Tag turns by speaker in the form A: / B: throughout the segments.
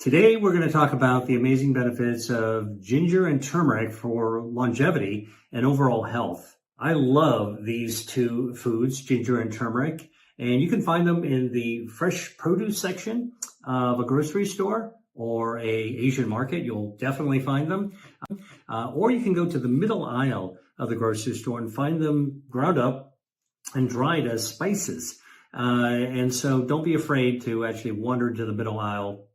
A: Today, we're going to talk about the amazing benefits of ginger and turmeric for longevity and overall health. I love these two foods, ginger and turmeric, and you can find them in the fresh produce section of a grocery store or a Asian market. You'll definitely find them. Or you can go to the middle aisle of the grocery store and find them ground up and dried as spices. And so don't be afraid to actually wander into the middle aisle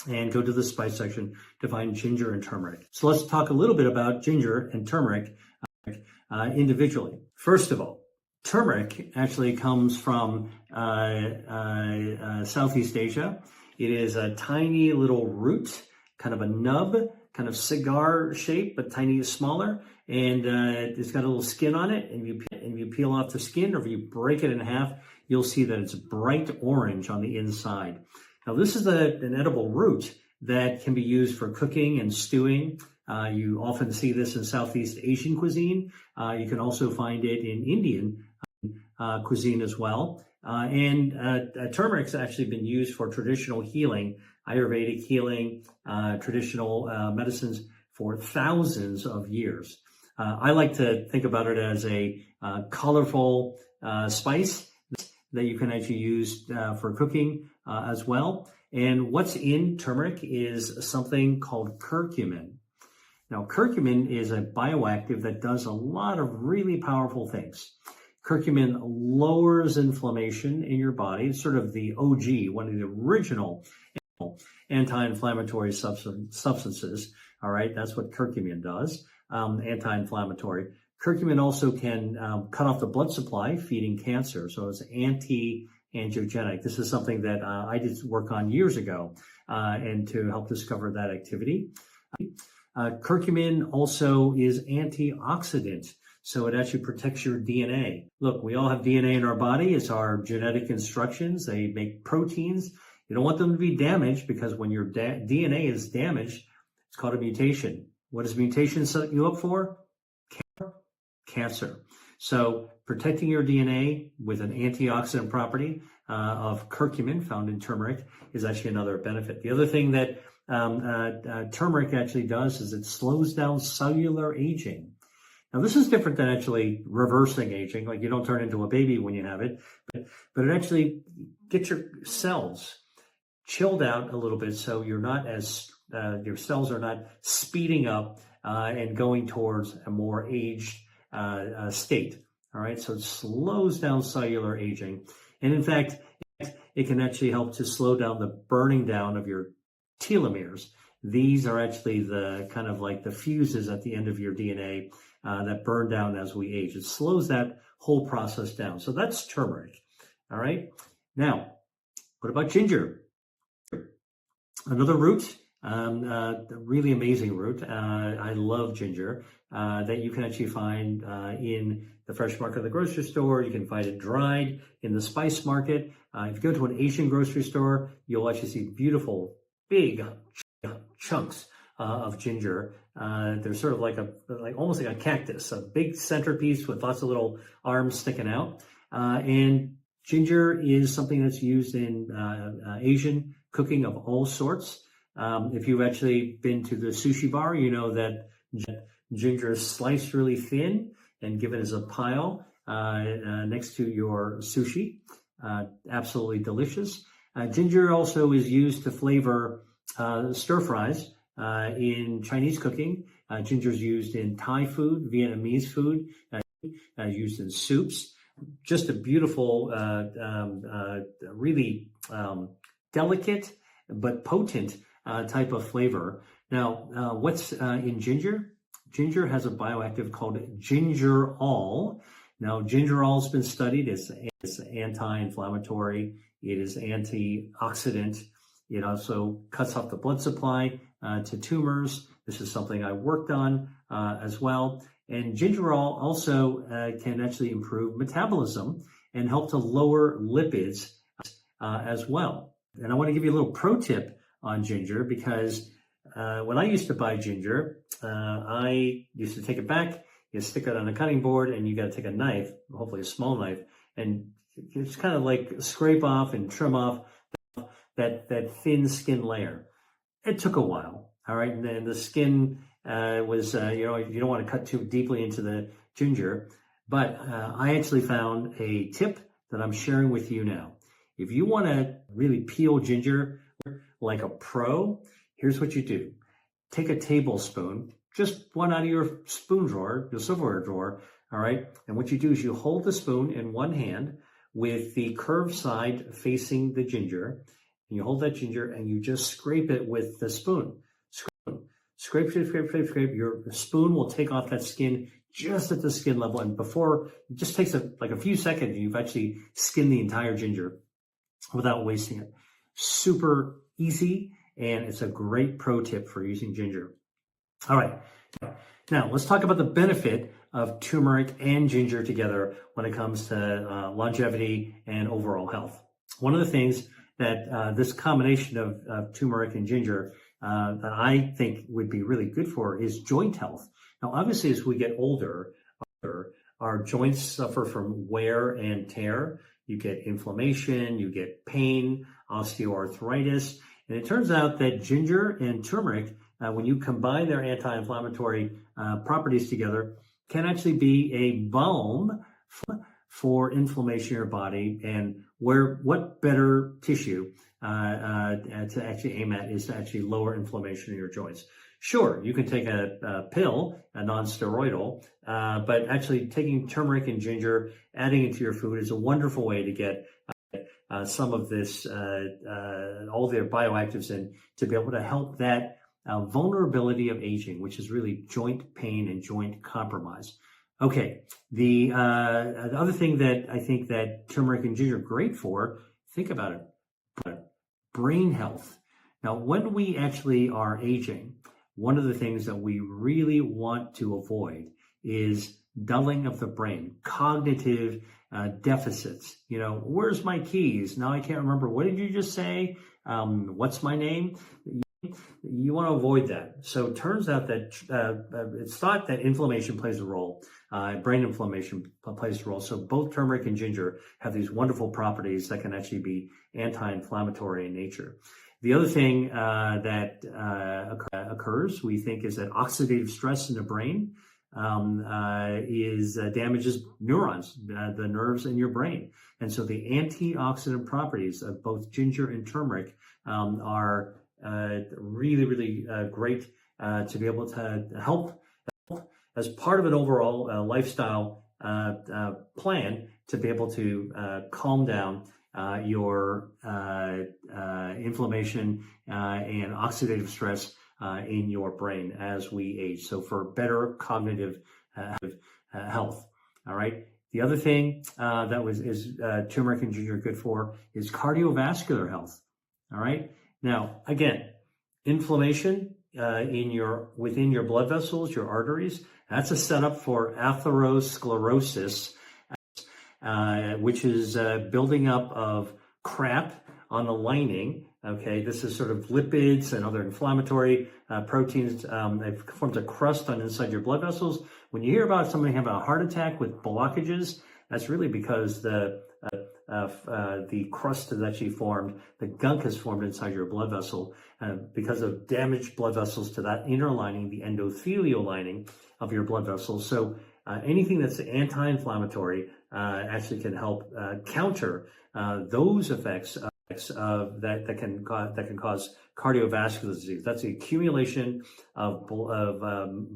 A: and go to the spice section to find ginger and turmeric. So let's talk a little bit about ginger and turmeric individually. First of all, turmeric actually comes from Southeast Asia. It is a tiny little root, kind of a nub, kind of cigar shape, but tiny smaller. And it's got a little skin on it. And you peel off the skin, or if you break it in half, you'll see that it's bright orange on the inside. Now, this is an edible root that can be used for cooking and stewing. You often see this in Southeast Asian cuisine. You can also find it in Indian cuisine as well. Turmeric's actually been used for traditional healing, Ayurvedic healing, traditional medicines for thousands of years. I like to think about it as a colorful spice that you can actually use for cooking as well. And what's in turmeric is something called curcumin. Now, curcumin is a bioactive that does a lot of really powerful things. Curcumin lowers inflammation in your body. It's sort of the OG, one of the original anti-inflammatory substances. All right, that's what curcumin does, anti-inflammatory. Curcumin also can cut off the blood supply, feeding cancer. So it's anti-angiogenic. This is something that I did work on years ago and to help discover that activity. Curcumin also is antioxidant. So it actually protects your DNA. Look, we all have DNA in our body. It's our genetic instructions. They make proteins. You don't want them to be damaged, because when your DNA is damaged, it's called a mutation. What does mutation set you up for? Cancer. So protecting your DNA with an antioxidant property of curcumin found in turmeric is actually another benefit. The other thing that turmeric actually does is it slows down cellular aging. Now, this is different than actually reversing aging. Like, you don't turn into a baby when you have it, but it actually gets your cells chilled out a little bit, so you're not as your cells are not speeding up and going towards a more aged state. All right, so it slows down cellular aging, and in fact, it can actually help to slow down the burning down of your telomeres. These are actually the kind of like the fuses at the end of your DNA that burn down as we age. It slows that whole process down. So that's turmeric. All right. Now, what about ginger? Another root, a really amazing root. I love ginger that you can actually find in the fresh market of the grocery store. You can find it dried in the spice market. If you go to an Asian grocery store, you'll actually see beautiful, big chunks of ginger. They're sort of like almost like a cactus, a big centerpiece with lots of little arms sticking out. And ginger is something that's used in Asian cooking of all sorts. If you've actually been to the sushi bar, you know that ginger is sliced really thin and given as a pile next to your sushi. Absolutely delicious. Ginger also is used to flavor stir fries in Chinese cooking. Ginger is used in Thai food, Vietnamese food, used in soups. Just a beautiful, really delicate but potent type of flavor. Now, what's in ginger? Ginger has a bioactive called gingerol. Now, gingerol has been studied. It's anti-inflammatory. It is antioxidant. It also cuts off the blood supply to tumors. This is something I worked on as well. And gingerol also can actually improve metabolism and help to lower lipids as well. And I want to give you a little pro tip on ginger, because when I used to buy ginger, I used to take it back, you stick it on a cutting board, and you got to take a knife, hopefully a small knife, and just kind of like scrape off and trim off that thin skin layer. It took a while, all right? And then the skin was, you know, you don't want to cut too deeply into the ginger, but I actually found a tip that I'm sharing with you now. If you want to really peel ginger like a pro, here's what you do. Take a tablespoon, just one out of your spoon drawer, your silverware drawer, all right? And what you do is you hold the spoon in one hand with the curved side facing the ginger, and you hold that ginger and you just scrape it with the spoon. Scrape. Your spoon will take off that skin just at the skin level, and before, it just takes like a few seconds, and you've actually skinned the entire ginger without wasting it. Super easy, and it's a great pro tip for using ginger. All right, now let's talk about the benefit of turmeric and ginger together when it comes to longevity and overall health. One of the things that this combination of turmeric and ginger that I think would be really good for is joint health. Now, obviously, as we get older, our joints suffer from wear and tear. You get inflammation, you get pain, osteoarthritis. And it turns out that ginger and turmeric, when you combine their anti-inflammatory properties together, can actually be a balm for inflammation in your body. And what better tissue to actually aim at is to actually lower inflammation in your joints. Sure, you can take a pill, a non-steroidal, but actually taking turmeric and ginger, adding it to your food is a wonderful way to get some of this, all their bioactives in, to be able to help that vulnerability of aging, which is really joint pain and joint compromise. Okay, the other thing that I think that turmeric and ginger are great for, think about it, brain health. Now, when we actually are aging, one of the things that we really want to avoid is dulling of the brain, cognitive deficits. You know, where's my keys? Now I can't remember. What did you just say? What's my name? You want to avoid that. So it turns out that it's thought that inflammation plays a role. Brain inflammation plays a role. So both turmeric and ginger have these wonderful properties that can actually be anti-inflammatory in nature. The other thing that occurs, we think, is that oxidative stress in the brain damages neurons, the nerves in your brain. And so the antioxidant properties of both ginger and turmeric are really, really great to be able to help as part of an overall lifestyle plan to be able to calm down your inflammation and oxidative stress in your brain as we age. So for better cognitive health. All right. The other thing is turmeric and ginger good for is cardiovascular health. All right. Now, again, inflammation within your blood vessels, your arteries, that's a setup for atherosclerosis, which is building up of crap on the lining. Okay, this is sort of lipids and other inflammatory proteins. It forms a crust on inside your blood vessels. When you hear about somebody having a heart attack with blockages, that's really because the crust is actually formed, the gunk is formed inside your blood vessel because of damaged blood vessels to that inner lining, the endothelial lining of your blood vessels. So anything that's anti-inflammatory actually can help counter those effects of that can cause cardiovascular disease. That's the accumulation of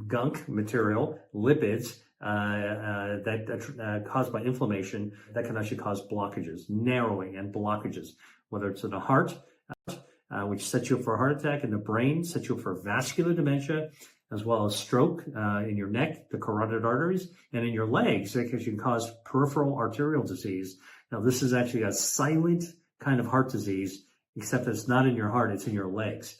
A: gunk material, lipids, that caused by inflammation that can actually cause blockages, narrowing and blockages, whether it's in the heart, which sets you up for a heart attack, in the brain, sets you up for vascular dementia, as well as stroke in your neck, the carotid arteries, and in your legs, that can cause peripheral arterial disease. Now, this is actually a silent kind of heart disease, except that it's not in your heart, it's in your legs.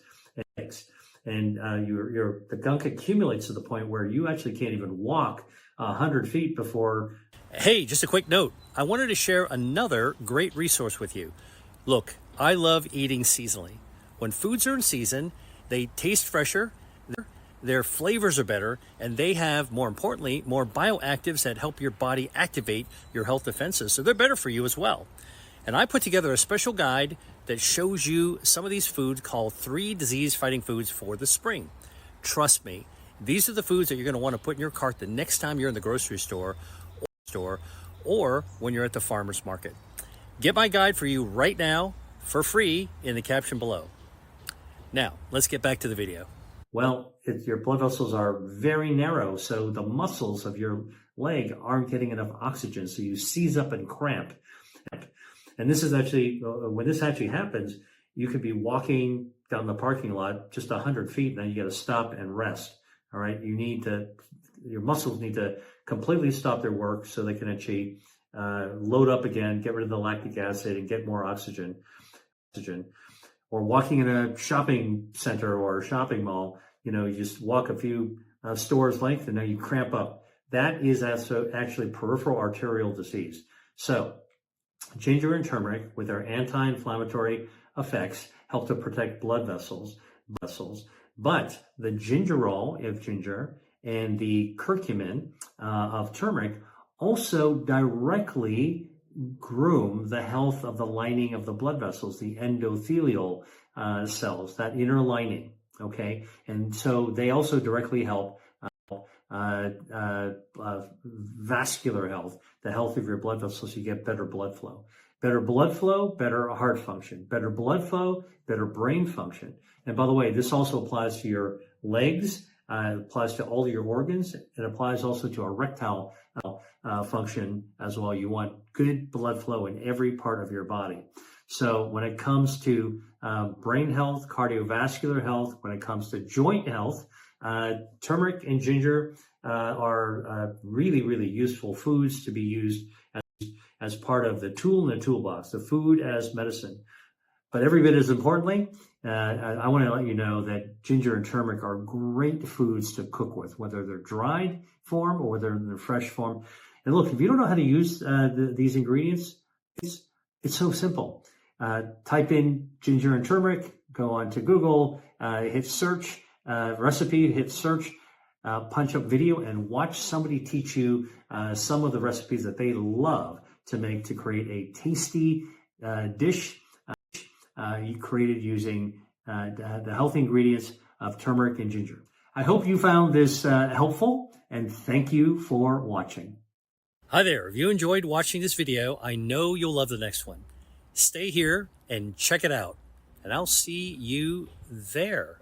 A: And the gunk accumulates to the point where you actually can't even walk 100 feet before.
B: Hey, just a quick note. I wanted to share another great resource with you. Look, I love eating seasonally. When foods are in season, they taste fresher, their flavors are better, and they have, more importantly, more bioactives that help your body activate your health defenses. So they're better for you as well. And I put together a special guide that shows you some of these foods called 3 disease-fighting foods for the spring. Trust me, these are the foods that you're going to want to put in your cart the next time you're in the grocery store or when you're at the farmer's market. Get my guide for you right now for free in the caption below. Now, let's get back to the video.
A: Well, your blood vessels are very narrow, so the muscles of your leg aren't getting enough oxygen, so you seize up and cramp. And this is actually, when this actually happens, you could be walking down the parking lot just 100 feet, and then you got to stop and rest. All right, your muscles need to completely stop their work so they can actually load up again, get rid of the lactic acid, and get more oxygen. Or walking in a shopping center or a shopping mall, you just walk a few stores length and now you cramp up. That is also actually peripheral arterial disease. So ginger and turmeric, with their anti-inflammatory effects, help to protect blood vessels. But the gingerol of ginger and the curcumin of turmeric also directly groom the health of the lining of the blood vessels, the endothelial cells, that inner lining. Okay, and so they also directly help vascular health, the health of your blood vessels. You get better blood flow. Better blood flow, better heart function. Better blood flow, better brain function. And by the way, this also applies to your legs. It applies to all of your organs. It applies also to erectile function as well. You want good blood flow in every part of your body. So when it comes to brain health, cardiovascular health, when it comes to joint health, turmeric and ginger are really, really useful foods to be used as part of the tool in the toolbox, the food as medicine. But every bit as importantly, I want to let you know that ginger and turmeric are great foods to cook with, whether they're dried form or whether they're fresh form. And look, if you don't know how to use these ingredients, it's so simple. Type in ginger and turmeric, go on to Google, hit search, recipe, hit search, punch up video, and watch somebody teach you some of the recipes that they love to make to create a tasty dish created using the healthy ingredients of turmeric and ginger. I hope you found this helpful, and thank you for watching.
B: Hi there. If you enjoyed watching this video, I know you'll love the next one. Stay here and check it out, and I'll see you there.